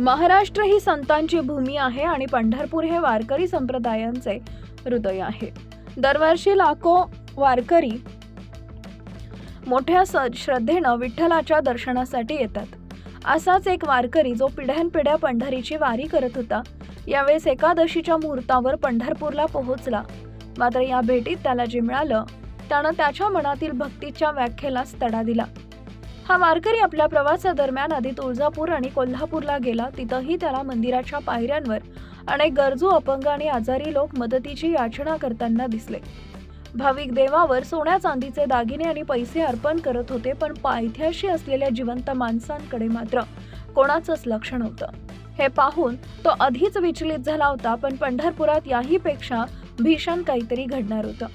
महाराष्ट्र ही संतांची भूमी आहे आणि पंढरपूर हे वारकरी संप्रदायांचे हृदय आहे. दरवर्षी लाखो वारकरी मोठ्या श्रद्धेनं विठ्ठलाच्या दर्शनासाठी येतात. असाच एक वारकरी जो पिढ्यानपिढ्या पंढरीची वारी करत होता, यावेळेस एकादशीच्या मुहूर्तावर पंढरपूरला पोहोचला. मात्र या भेटीत त्याला जे मिळालं त्यानं त्याच्या मनातील भक्तीच्या व्याख्येलाच तडा दिला. हा वारकरी आपल्या प्रवासादरम्यान आधी तुळजापूर आणि कोल्हापूरला गेला. तिथंही त्याला मंदिराच्या पायऱ्यांवर अनेक गरजू, अपंग आणि आजारी लोक मदतीची याचना करताना दिसले. भाविक देवावर सोन्या चांदीचे दागिने आणि पैसे अर्पण करत होते, पण पायथ्याशी असलेल्या जिवंत माणसांकडे मात्र कोणाचंच लक्ष नव्हतं. हे पाहून तो आधीच विचलित झाला होता, पण पंढरपुरात याहीपेक्षा भीषण काहीतरी घडणार होतं.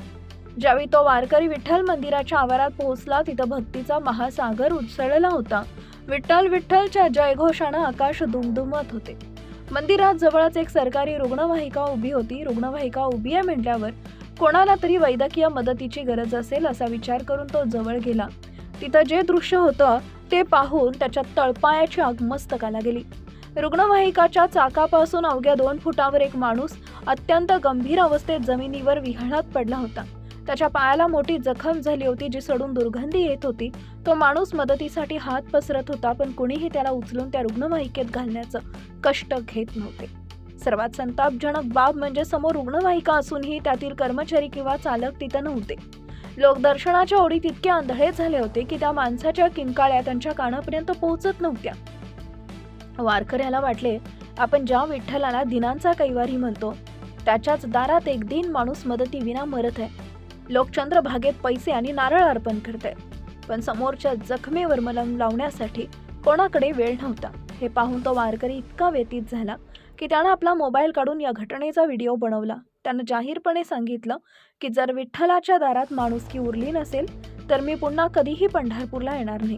ज्यावेळी तो वारकरी विठ्ठल मंदिराच्या आवारात पोहोचला, तिथं भक्तीचा महासागर उसळला होता. विठ्ठल विठ्ठलच्या जयघोषानं आकाश दुमदुमत होते. मंदिरात जवळच एक सरकारी रुग्णवाहिका उभी होती. रुग्णवाहिका उभी आहे म्हटल्यावर कोणाला तरी वैद्यकीय मदतीची गरज असेल असा विचार करून तो जवळ गेला. तिथं जे दृश्य होतं ते पाहून त्याच्या तळपायाची आग मस्तकाला गेली. रुग्णवाहिकाच्या चाकापासून अवघ्या 2 फुटावर एक माणूस अत्यंत गंभीर अवस्थेत जमिनीवर विहळत पडला होता. त्याच्या पायाला मोठी जखम झाली होती, जी सडून दुर्गंधी येत होती. तो माणूस मदतीसाठी हात पसरत होता, पण कुणीही त्याला उचलून त्या रुग्णवाहिकेत घालण्याचं कष्ट घेत नव्हते. सर्वात संतापजनक बाब म्हणजे समोर रुग्णवाहिका असूनही त्यातील कर्मचारी किंवा चालक तिथं नव्हते. लोक दर्शनाच्या ओढीत इतके आंधळे झाले होते की त्या माणसाच्या किंकाळ्या त्यांच्या कानापर्यंत पोहोचत नव्हत्या. वारकऱ्याला वाटले, आपण ज्या विठ्ठलाला दिनांचा कैवारी म्हणतो त्याच्याच दारात एक दीन माणूस मदतीविना मरत आहे. लोक चंद्रभागेत पैसे आणि नारळ अर्पण करतायत, पण समोरच्या जखमेवर मलम लावण्यासाठी कोणाकडे वेळ नव्हता. हे पाहून तो वारकरी इतका व्यथित झाला की त्यानं आपला मोबाईल काढून या घटनेचा व्हिडिओ बनवला. त्यानं जाहीरपणे सांगितलं की जर विठ्ठलाच्या दारात माणुसकी उरली नसेल तर मी पुन्हा कधीही पंढरपूरला येणार नाही.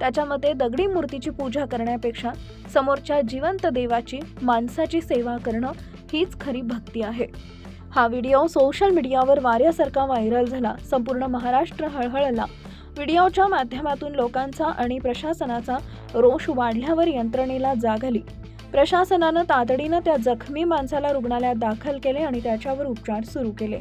त्याच्या मते दगडी मूर्तीची पूजा करण्यापेक्षा समोरच्या जिवंत देवाची, माणसाची सेवा करणं हीच खरी भक्ती आहे. हा व्हिडिओ सोशल मीडियावर वाऱ्यासारखा व्हायरल झाला. संपूर्ण महाराष्ट्र हळहळला. व्हिडिओच्या माध्यमातून लोकांचा आणि प्रशासनाचा रोष वाढल्यावर यंत्रणेला जाग आली. प्रशासनानं तातडीनं त्या जखमी माणसाला रुग्णालयात दाखल केले आणि त्याच्यावर उपचार सुरू केले.